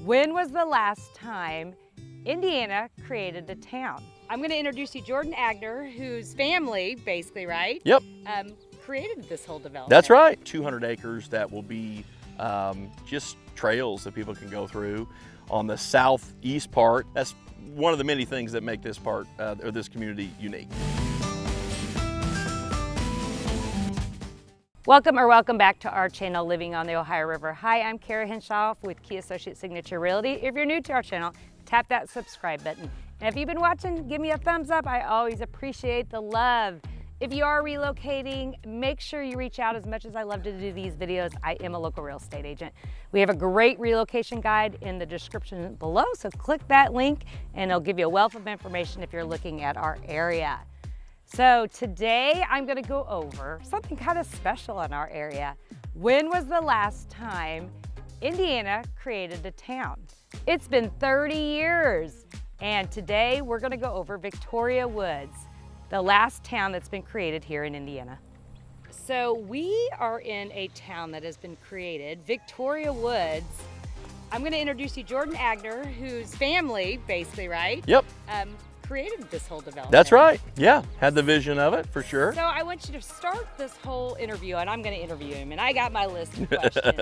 When was the last time Indiana created a town? I'm going to introduce you Jordan Aigner, whose family, basically, right? Yep. Created this whole development. That's right. 200 acres that will be just trails that people can go through on the southeast part. That's one of the many things that make this part or this community unique. Welcome back to our channel, Living on the Ohio River. Hi, I'm Kara Hinshaw with Key Associates Signature Realty. If you're new to our channel, tap that subscribe button. And if you've been watching, give me a thumbs up. I always appreciate the love. If you are relocating, make sure you reach out. As much as I love to do these videos, I am a local real estate agent. We have a great relocation guide in the description below, so click that link and it'll give you a wealth of information if you're looking at our area. So today I'm going to go over something kind of special in our area. When was the last time Indiana created a town? It's been 30 years, and today we're going to go over Victoria Woods, the last town that's been created here in Indiana. So we are in a town that has been created, Victoria Woods. I'm going to introduce you Jordan Aigner, whose family, basically, right? Yep. Created this whole development. That's right. Yeah, had the vision of it for sure. So I want you to start this whole interview, and I'm going to interview him, and I got my list of questions.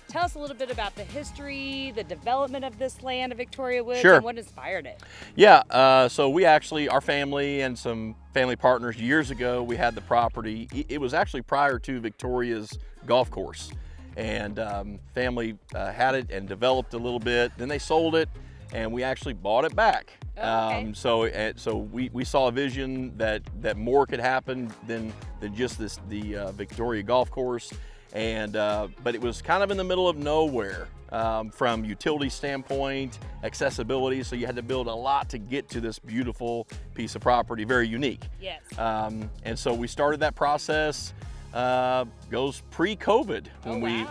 Tell us a little bit about the history, the development of this land of Victoria Woods, Sure. and what inspired it. Yeah, so we actually, our family and some family partners years ago, we had the property. It was actually prior to Victoria's golf course, and family had it and developed a little bit. Then they sold it, and we actually bought it back. Okay. So we saw a vision that more could happen than just the Victoria golf course, and but it was kind of in the middle of nowhere from utility standpoint, accessibility. So you had to build a lot to get to this beautiful piece of property, very unique. Yes. And so we started that process. Goes pre-COVID when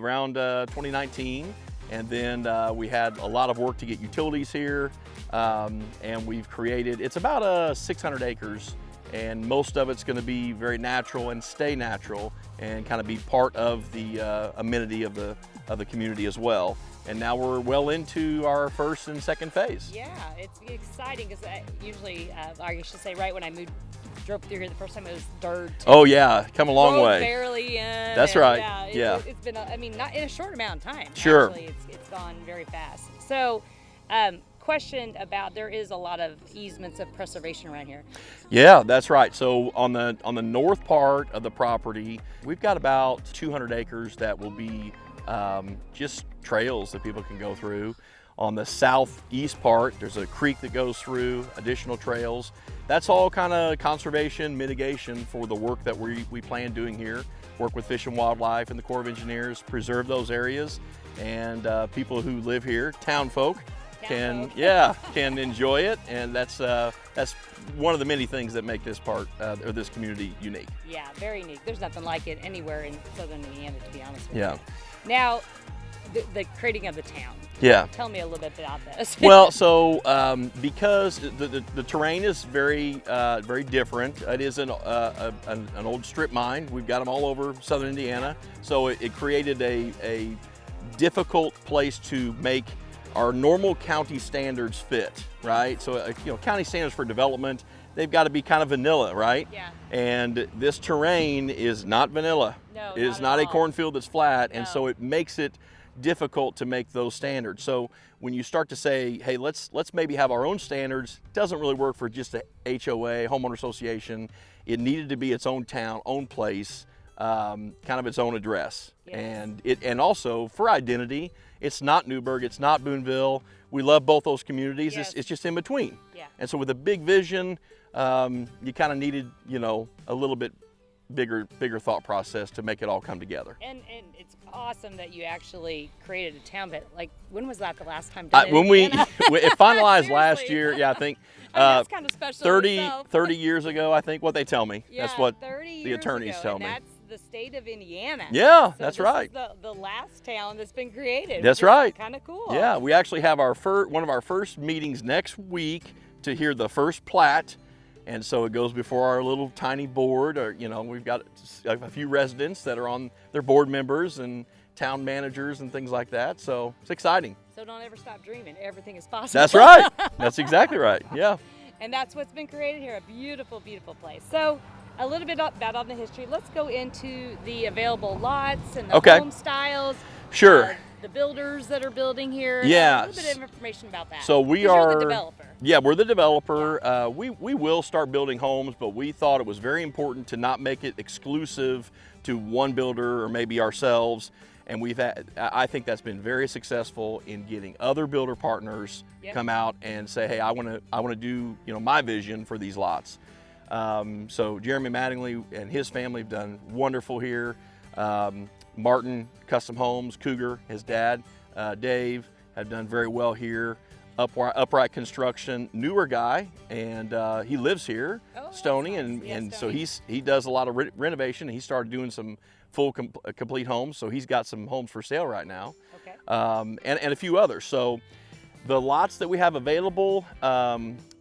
around 2019. And then we had a lot of work to get utilities here, and we've created, it's about 600 acres, and most of it's going to be very natural and stay natural and kind of be part of the amenity of the community as well. And now we're well into our first and second phase. Yeah, it's exciting because usually, I should say, right when I drove through here the first time, it was dirt. Oh yeah, come a long way. Barely in. That's right. Yeah, it's been, I mean, not in a short amount of time. Sure. Actually, it's gone very fast. So, question about, there is a lot of easements of preservation around here. Yeah, that's right. So on the north part of the property, we've got about 200 acres that will be just trails that people can go through. On the southeast part, there's a creek that goes through, additional trails. That's all kind of conservation, mitigation for the work that we plan doing here. Work with Fish and Wildlife and the Corps of Engineers, preserve those areas, and people who live here, town folk, can enjoy it. And that's one of the many things that make this part or this community unique. Yeah, very unique. There's nothing like it anywhere in southern Indiana, to be honest with you. Yeah. Now, the creating of the town. Yeah. Tell me a little bit about this. Well, so because the terrain is very different. It is an old strip mine. We've got them all over southern Indiana. So it created a difficult place to make our normal county standards fit, right? So county standards for development, they've got to be kind of vanilla, right? Yeah. And this terrain is not vanilla. No, it is not a cornfield that's flat, and so it makes it difficult to make those standards. So when you start to say, hey, let's maybe have our own standards, it doesn't really work for just a HOA, homeowner association. It needed to be its own town, own place, kind of its own address. Yes. And also for identity, it's not Newburgh, it's not Boonville. We love both those communities. Yes. It's just in between. Yeah. And so with a big vision, you kind of needed, a little bit bigger thought process to make it all come together. And it's awesome that you actually created a town, but like, when was that the last time done When it finalized last Seriously. year, yeah, I think that's kind of special 30 years ago, I think, what they tell me. Yeah, that's what 30 years the attorneys ago, tell and me. That's the state of Indiana. Yeah, So that's this right. is the last town that's been created. That's right. Kind of cool. Yeah, we actually have one of our first meetings next week to hear the first plat. And so it goes before our little tiny board, or we've got a few residents that are on, their board members and town managers and things like that. So it's exciting. So don't ever stop dreaming. Everything is possible. That's right. That's exactly right. Yeah. And that's what's been created here, a beautiful, beautiful place. So a little bit about on the history. Let's go into the available lots and the home styles. Sure. The builders that are building here. Yeah. A little bit of information about that. So we are are the developer. Yeah, we're the developer. Yeah. We will start building homes, but we thought it was very important to not make it exclusive to one builder or maybe ourselves. And I think that's been very successful in getting other builder partners come out and say, hey, I want to do my vision for these lots. So Jeremy Mattingly and his family have done wonderful here. Martin Custom Homes, Cougar, his dad, Dave, have done very well here. Upright Construction, newer guy, and he lives here, Stoney, nice. and so he does a lot of renovation. He started doing some full complete homes, so he's got some homes for sale right now, and a few others. So the lots that we have available,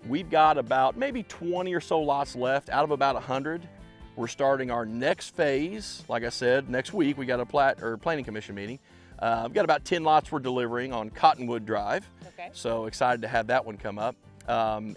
we've got about maybe 20 or so lots left out of about 100. We're starting our next phase. Like I said, next week we got a planning commission meeting. We've got about 10 lots we're delivering on Cottonwood Drive. So excited to have that one come up.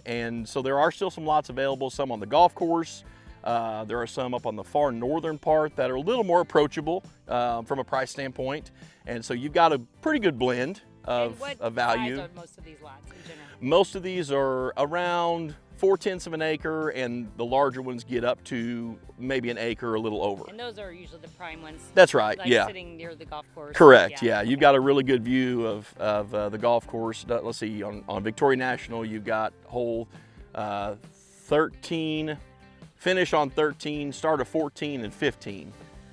And so there are still some lots available, some on the golf course. There are some up on the far northern part that are a little more approachable from a price standpoint. And so you've got a pretty good blend of value. Size are most of these lots in general? Most of these are around 4/10 of an acre, and the larger ones get up to maybe an acre, a little over. And those are usually the prime ones. That's right. Like yeah. Sitting near the golf course. Correct. Yeah. You've got a really good view of the golf course. Let's see. On Victoria National, you've got hole 13, finish on 13, start of 14 and 15.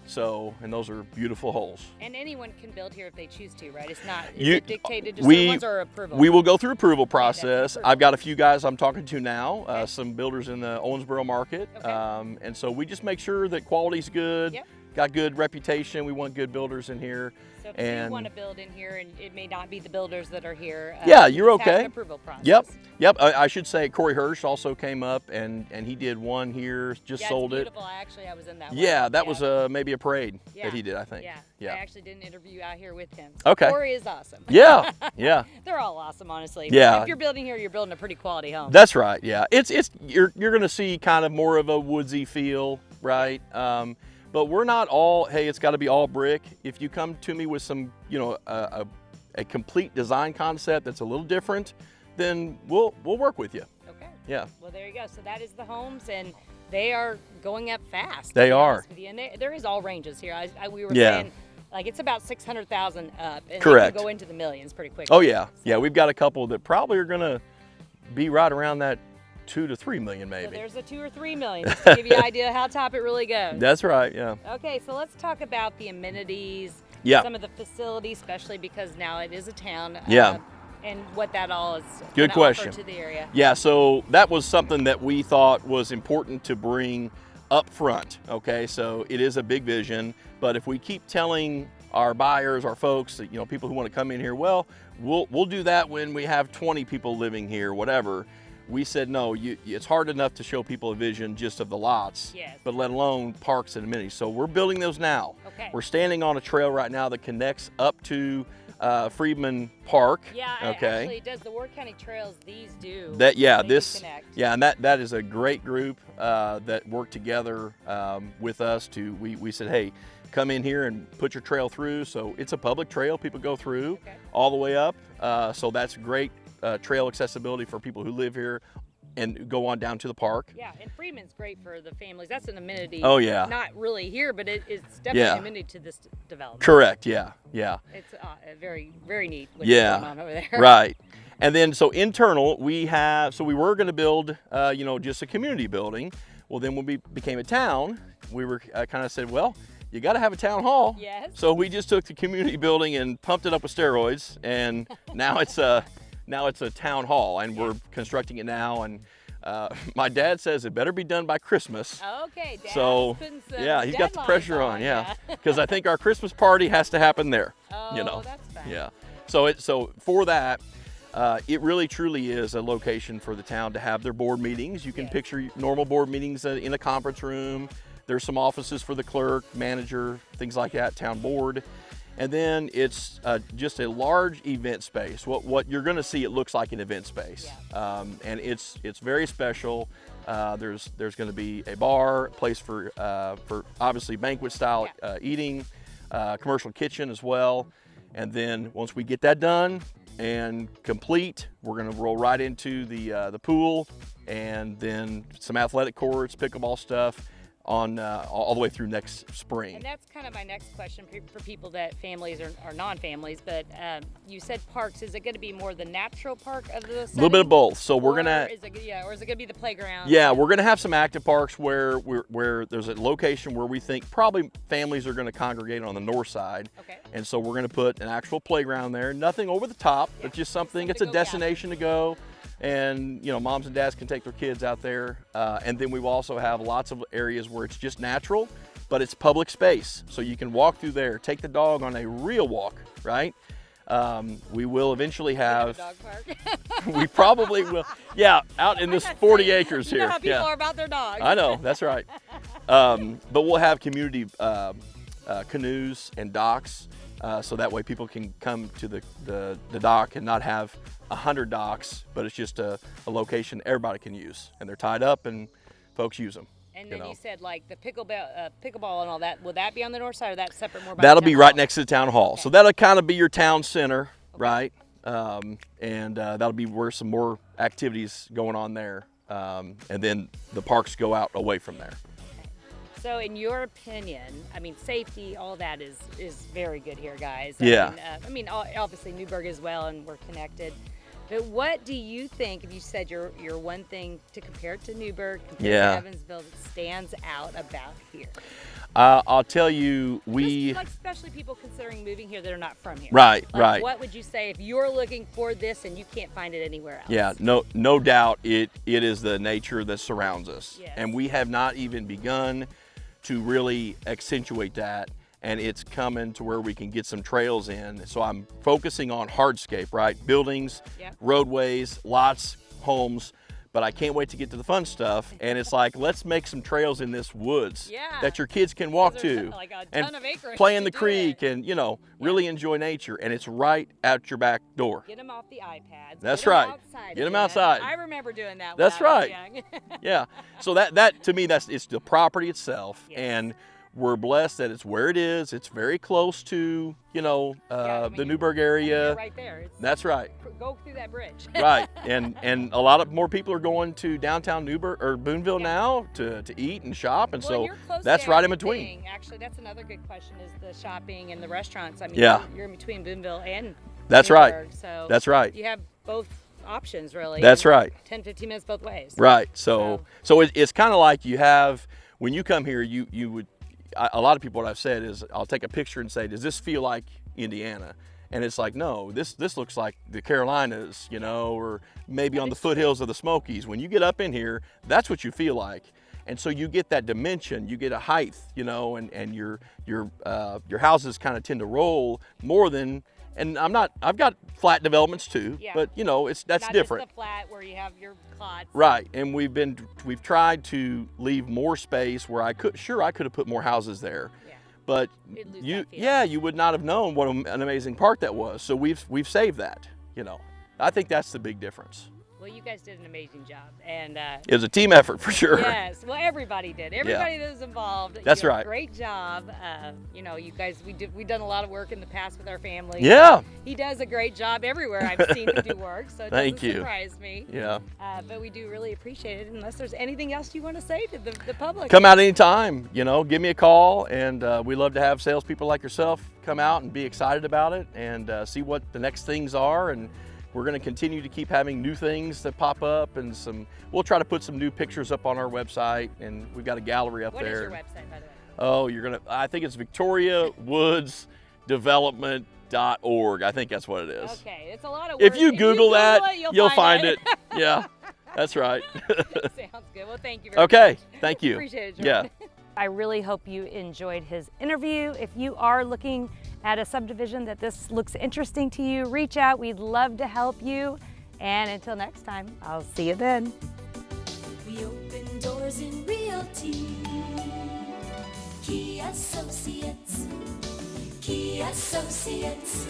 So, and those are beautiful holes. And anyone can build here if they choose to, right? It's not is it dictated to certain ones or approval? We will go through approval process. I've got a few guys I'm talking to now, some builders in the Owensboro market. And so we just make sure that quality's good, got good reputation. We want good builders in here. So if you want to build in here, and it may not be the builders that are here. Yeah, you're okay. An approval process. Yep. I should say Corey Hirsch also came up and he did one here, sold it. Beautiful. I was in that one. Yeah, that was maybe a parade that he did, I think. Yeah. I actually did an interview out here with him. Okay. Corey is awesome. Yeah. They're all awesome, honestly. Yeah. If you're building here, you're building a pretty quality home. That's right. Yeah. You're going to see kind of more of a woodsy feel, right? But we're not all, hey, it's got to be all brick. If you come to me with some, a complete design concept that's a little different, then we'll work with you. Okay. Yeah. Well, there you go. So that is the homes, and they are going up fast. They are. And there is all ranges here. We were saying, like, it's about 600,000 up, and correct. They can go into the millions pretty quickly. Oh yeah, yeah. We've got a couple that probably are going to be right around that 2 to 3 million maybe. So there's a 2 or 3 million, just to give you an idea how top it really goes. That's right, yeah. Okay, so let's talk about the amenities, some of the facilities, especially because now it is a town. And what that all is good question to the area. Yeah, so that was something that we thought was important to bring up front. Okay, so it is a big vision, but if we keep telling our buyers, our folks, that, people who want to come in here, well, we'll do that when we have 20 people living here, whatever. We said, no, it's hard enough to show people a vision just of the lots, but let alone parks and amenities. So we're building those now. Okay. We're standing on a trail right now that connects up to Freedman Park. Yeah, actually, does the Ward County Trails, these do. And that is a great group that worked together with us we said, hey, come in here and put your trail through. So it's a public trail, people go through all the way up. So that's great. Trail accessibility for people who live here and go on down to the park. Yeah, and Freeman's great for the families. That's an amenity. Oh yeah. Not really here, but it's definitely an amenity to this development. Correct. Yeah. It's very, very neat. What's going on over there. Right. And then so internal, we were going to build, just a community building. Well, then when we became a town, we were kind of said, well, you got to have a town hall. Yes. So we just took the community building and pumped it up with steroids, and now it's a town hall, and we're constructing it now. And my dad says it better be done by Christmas. Okay, Dad. So he's got the pressure on, because I think our Christmas party has to happen there. Oh, that's fine. Yeah. So for that, it really truly is a location for the town to have their board meetings. You can picture normal board meetings in a conference room. There's some offices for the clerk, manager, things like that, town board. And then it's just a large event space. What you're going to see, it looks like an event space, and it's very special. There's going to be a bar, place for obviously banquet style eating, commercial kitchen as well. And then once we get that done and complete, we're going to roll right into the pool, and then some athletic courts, pickleball stuff, on all the way through next spring. And that's kind of my next question for people that families or non-families, but you said parks. Is it going to be more the natural park of the setting? A little bit of both. So we're gonna, or is it going to be the playground? Yeah, we're gonna have some active parks where there's a location where we think probably families are gonna congregate on the north side. Okay. And so we're gonna put an actual playground there. Nothing over the top, but just something. It's a destination to go. And moms and dads can take their kids out there, and then we will also have lots of areas where it's just natural, but it's public space, so you can walk through there, take the dog on a real walk, right? We will eventually have dog park. We probably will, out in this 40 acres here. You know how people are about their dogs. I know, that's right. But we'll have community canoes and docks, so that way people can come to the dock and not have 100 docks, but it's just a location everybody can use, and they're tied up and folks use them. And then you said like the pickleball and all that. Will that be on the north side, or that separate more? That'll be right next to the town hall. Okay. So that'll kind of be your town center, right? And that'll be where some more activities going on there, and then the parks go out away from there. So in your opinion, I mean, safety, all that is very good here, guys. I mean, obviously Newburgh as well, and we're connected. But what do you think, if you said you're one thing to compare it to Newburgh, compare to Evansville, that stands out about here? I'll tell you, especially people considering moving here that are not from here. Right. What would you say if you're looking for this and you can't find it anywhere else? Yeah, no doubt it is the nature that surrounds us. Yes. And we have not even begun to really accentuate that, and it's coming to where we can get some trails in. So I'm focusing on hardscape, right? Buildings, roadways, lots, homes, but I can't wait to get to the fun stuff. And it's like, let's make some trails in this woods that your kids can walk to, like a and ton of acreage play in the creek and really enjoy nature. And it's right out your back door. Get them off the iPads. That's right. Get them outside. I remember doing that. That's when I right. was young. Yeah. So that to me, it's the property itself, and we're blessed that it's where it is. It's very close to the Newburgh area. You're right there. That's right. Go through that bridge. Right, and a lot of more people are going to downtown Newburgh or Boonville now to eat and shop, and so that's right in between. Actually, that's another good question: is the shopping and the restaurants. I mean, you're in between Boonville and That's Newburgh, right. So that's right. You have both options, really. That's right. 10-15 minutes both ways. Right. So it's kind of like you have, when you come here, you would. A lot of people, what I've said is, I'll take a picture and say, does this feel like Indiana? And it's like, no, this looks like the Carolinas, or maybe on the foothills of the Smokies. When you get up in here, that's what you feel like. And so you get that dimension, you get a height, and your houses kind of tend to roll more than, and I've got flat developments too, but that's not different. Just the flat where you have your plots. Right, and we've tried to leave more space where I could have put more houses there. But you would not have known what an amazing park that was. So we've saved that. I think that's the big difference. Well, you guys did an amazing job, and it was a team effort for sure. Yes, well, everybody did. Everybody that was involved. That's right. Great job. You guys, we've done a lot of work in the past with our family. Yeah. He does a great job everywhere I've seen him do work, so it doesn't surprise me. Yeah. But we do really appreciate it. Unless there's anything else you want to say to the public. Come out anytime. Give me a call, and we love to have salespeople like yourself come out and be excited about it and see what the next things are. And we're going to continue to keep having new things that pop up, and we'll try to put some new pictures up on our website, and we've got a gallery up there. What is your website, by the way? Oh, I think it's VictoriaWoodsDevelopment.org. I think that's what it is. Okay, it's a lot of work. If you Google that, you'll find it. it. Yeah, that's right. Sounds good. Well, thank you very much. Okay, thank you. Appreciate it, Jordan. Yeah. I really hope you enjoyed his interview. If you are looking at a subdivision that this looks interesting to you, reach out. We'd love to help you. And until next time, I'll see you then. We open doors in realty. Key Associates. Key Associates.